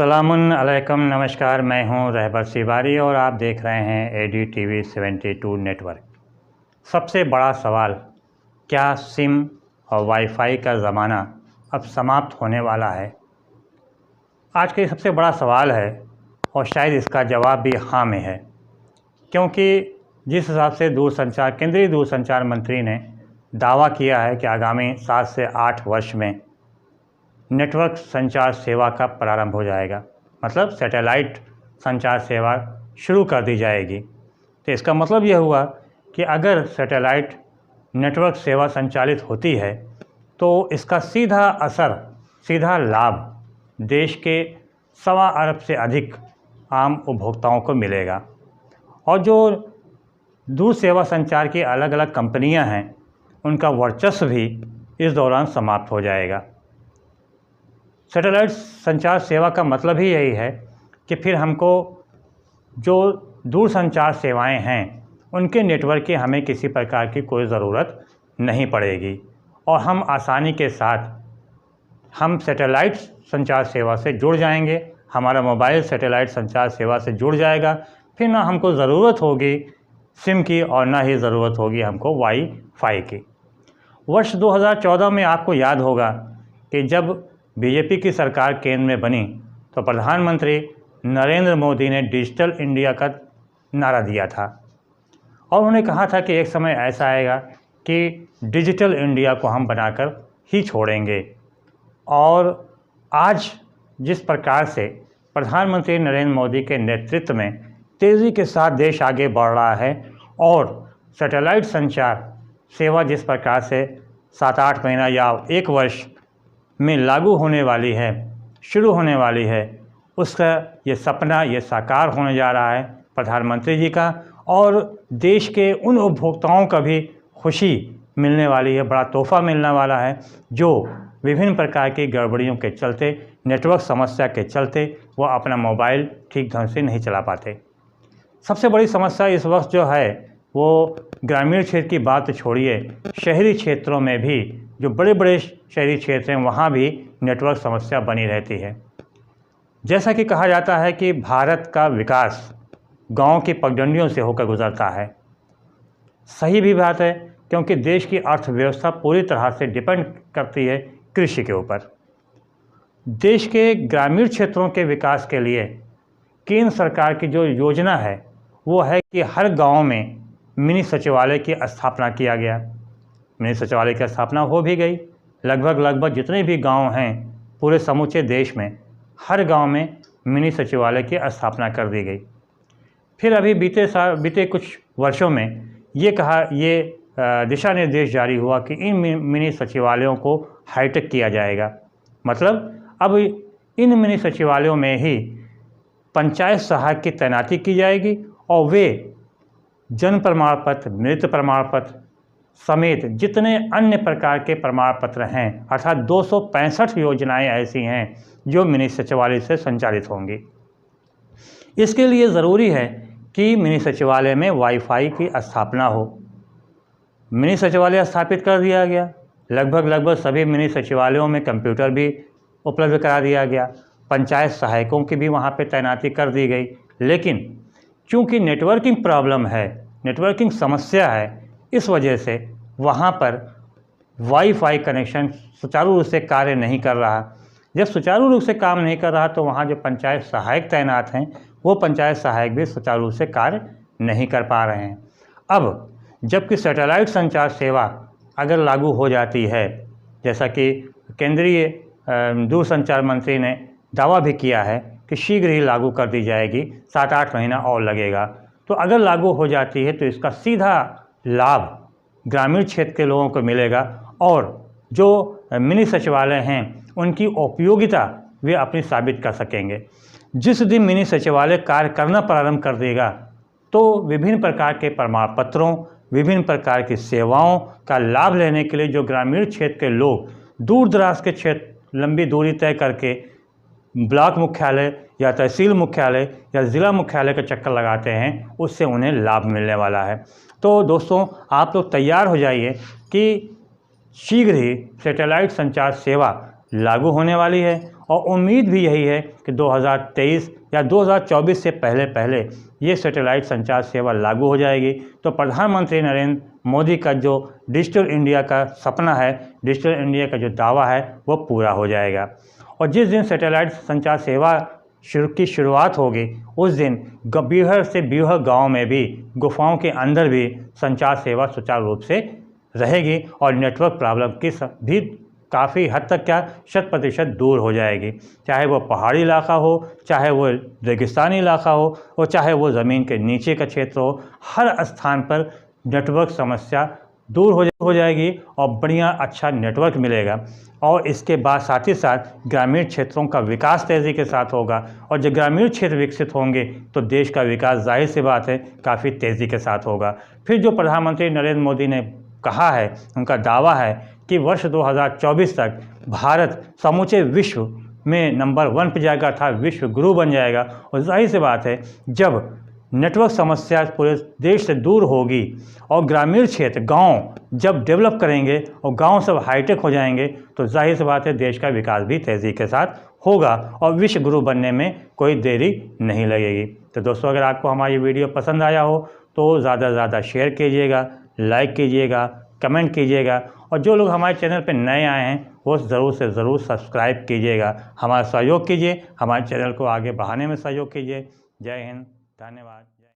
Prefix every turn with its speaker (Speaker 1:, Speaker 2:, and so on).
Speaker 1: अस्सलामुन अलैकुम, नमस्कार। मैं हूं रहबर सिवारी और आप देख रहे हैं ADTV 72 नेटवर्क। सबसे बड़ा सवाल, क्या सिम और वाईफाई का ज़माना अब समाप्त होने वाला है? आज का ये सबसे बड़ा सवाल है और शायद इसका जवाब भी हाँ में है, क्योंकि जिस हिसाब से केंद्रीय दूरसंचार मंत्री ने दावा किया है कि आगामी 7 से 8 वर्ष में नेटवर्क संचार सेवा का प्रारंभ हो जाएगा, मतलब सैटेलाइट संचार सेवा शुरू कर दी जाएगी। तो इसका मतलब यह हुआ कि अगर सैटेलाइट नेटवर्क सेवा संचालित होती है तो इसका सीधा असर, सीधा लाभ देश के 1.25 अरब से अधिक आम उपभोक्ताओं को मिलेगा। और जो दूर सेवा संचार की अलग अलग कंपनियां हैं, उनका वर्चस्व भी इस दौरान समाप्त हो जाएगा। सैटेलाइट संचार सेवा का मतलब ही यही है कि फिर हमको जो दूर संचार सेवाएं हैं उनके नेटवर्क की हमें किसी प्रकार की कोई ज़रूरत नहीं पड़ेगी और हम आसानी के साथ हम सैटेलाइट संचार सेवा से जुड़ जाएंगे। हमारा मोबाइल सैटेलाइट संचार सेवा से जुड़ जाएगा। फिर ना हमको ज़रूरत होगी सिम की और ना ही ज़रूरत होगी हमको वाईफाई की। वर्ष 2014 में आपको याद होगा कि जब बीजेपी की सरकार केंद्र में बनी तो प्रधानमंत्री नरेंद्र मोदी ने डिजिटल इंडिया का नारा दिया था और उन्होंने कहा था कि एक समय ऐसा आएगा कि डिजिटल इंडिया को हम बनाकर ही छोड़ेंगे। और आज जिस प्रकार से प्रधानमंत्री नरेंद्र मोदी के नेतृत्व में तेज़ी के साथ देश आगे बढ़ रहा है और सैटेलाइट संचार सेवा जिस प्रकार से 7-8 महीना या 1 वर्ष में लागू होने वाली है, शुरू होने वाली है, उसका ये सपना ये साकार होने जा रहा है प्रधानमंत्री जी का। और देश के उन उपभोक्ताओं का भी खुशी मिलने वाली है, बड़ा तोहफ़ा मिलने वाला है जो विभिन्न प्रकार की गड़बड़ियों के चलते, नेटवर्क समस्या के चलते वो अपना मोबाइल ठीक ढंग से नहीं चला पाते। सबसे बड़ी समस्या इस वक्त जो है वो ग्रामीण क्षेत्र की बात छोड़िए, शहरी क्षेत्रों में भी जो बड़े बड़े शहरी क्षेत्र हैं वहाँ भी नेटवर्क समस्या बनी रहती है। जैसा कि कहा जाता है कि भारत का विकास गांव की पगडंडियों से होकर गुजरता है। सही भी बात है, क्योंकि देश की अर्थव्यवस्था पूरी तरह से डिपेंड करती है कृषि के ऊपर। देश के ग्रामीण क्षेत्रों के विकास के लिए केंद्र सरकार की जो योजना है वो है कि हर गांव में मिनी सचिवालय की स्थापना किया गया। मिनी सचिवालय की स्थापना हो भी गई। लगभग जितने भी गांव हैं पूरे समूचे देश में, हर गांव में मिनी सचिवालय की स्थापना कर दी गई। फिर अभी बीते कुछ वर्षों में ये दिशा निर्देश जारी हुआ कि इन मिनी सचिवालयों को हाईटेक किया जाएगा। मतलब अब इन मिनी सचिवालयों में ही पंचायत सहायक की तैनाती की जाएगी और वे जन्म प्रमाण पत्र, मृत्यु प्रमाण पत्र समेत जितने अन्य प्रकार के प्रमाण पत्र हैं, अर्थात 265 योजनाएं ऐसी हैं जो मिनी सचिवालय से संचालित होंगी। इसके लिए ज़रूरी है कि मिनी सचिवालय में वाईफाई की स्थापना हो। मिनी सचिवालय स्थापित कर दिया गया। लगभग सभी मिनी सचिवालयों में कंप्यूटर भी उपलब्ध करा दिया गया। पंचायत सहायकों की भी वहाँ पे तैनाती कर दी गई। लेकिन चूँकि नेटवर्किंग प्रॉब्लम है, नेटवर्किंग समस्या है, इस वजह से वहाँ पर वाईफाई कनेक्शन सुचारू रूप से कार्य नहीं कर रहा। जब सुचारू रूप से काम नहीं कर रहा तो वहाँ जो पंचायत सहायक तैनात हैं वो पंचायत सहायक भी सुचारू रूप से कार्य नहीं कर पा रहे हैं। अब जबकि सैटेलाइट संचार सेवा अगर लागू हो जाती है, जैसा कि केंद्रीय दूरसंचार मंत्री ने दावा भी किया है कि शीघ्र ही लागू कर दी जाएगी, 7-8 महीना और लगेगा, तो अगर लागू हो जाती है तो इसका सीधा लाभ ग्रामीण क्षेत्र के लोगों को मिलेगा और जो मिनी सचिवालय हैं उनकी उपयोगिता वे अपनी साबित कर सकेंगे। जिस दिन मिनी सचिवालय कार्य करना प्रारंभ कर देगा तो विभिन्न प्रकार के प्रमाण पत्रों, विभिन्न प्रकार की सेवाओं का लाभ लेने के लिए जो ग्रामीण क्षेत्र के लोग दूर दराज के क्षेत्र, लंबी दूरी तय करके ब्लॉक मुख्यालय या तहसील मुख्यालय या ज़िला मुख्यालय का चक्कर लगाते हैं, उससे उन्हें लाभ मिलने वाला है। तो दोस्तों, आप लोग तैयार हो जाइए कि शीघ्र ही सैटेलाइट संचार सेवा लागू होने वाली है और उम्मीद भी यही है कि 2023 या 2024 से पहले पहले ये सैटेलाइट संचार सेवा लागू हो जाएगी। तो प्रधानमंत्री नरेंद्र मोदी का जो डिजिटल इंडिया का सपना है, डिजिटल इंडिया का जो दावा है, वो पूरा हो जाएगा। और जिस दिन सैटेलाइट संचार सेवा की शुरुआत होगी उस दिन बीहड़ से बीहड़ गांव में भी, गुफाओं के अंदर भी संचार सेवा सुचारू रूप से रहेगी और नेटवर्क प्रॉब्लम की भी काफ़ी हद तक 100% दूर हो जाएगी। चाहे वो पहाड़ी इलाका हो, चाहे वो रेगिस्तानी इलाका हो, और चाहे वो ज़मीन के नीचे का क्षेत्र हो, हर स्थान पर नेटवर्क समस्या दूर हो जाएगी और बढ़िया अच्छा नेटवर्क मिलेगा। और इसके बाद साथ ही साथ ग्रामीण क्षेत्रों का विकास तेज़ी के साथ होगा, और जब ग्रामीण क्षेत्र विकसित होंगे तो देश का विकास जाहिर सी बात है काफ़ी तेज़ी के साथ होगा। फिर जो प्रधानमंत्री नरेंद्र मोदी ने कहा है, उनका दावा है कि वर्ष 2024 तक भारत समूचे विश्व में नंबर 1 पर जाएगा, अर्थात विश्व गुरु बन जाएगा। और जाहिर सी बात है जब नेटवर्क समस्या पूरे देश से दूर होगी और ग्रामीण क्षेत्र गांव जब डेवलप करेंगे और गांव सब हाईटेक हो जाएंगे तो जाहिर सी बात है देश का विकास भी तेज़ी के साथ होगा और विश्व गुरु बनने में कोई देरी नहीं लगेगी। तो दोस्तों, अगर आपको हमारी वीडियो पसंद आया हो तो ज़्यादा से ज़्यादा शेयर कीजिएगा, लाइक कीजिएगा, कमेंट कीजिएगा, और जो लोग हमारे चैनल पर नए आए हैं वो ज़रूर से ज़रूर सब्सक्राइब कीजिएगा। हमारा सहयोग कीजिए, हमारे चैनल को आगे बढ़ाने में सहयोग कीजिए। जय हिंद, धन्यवाद।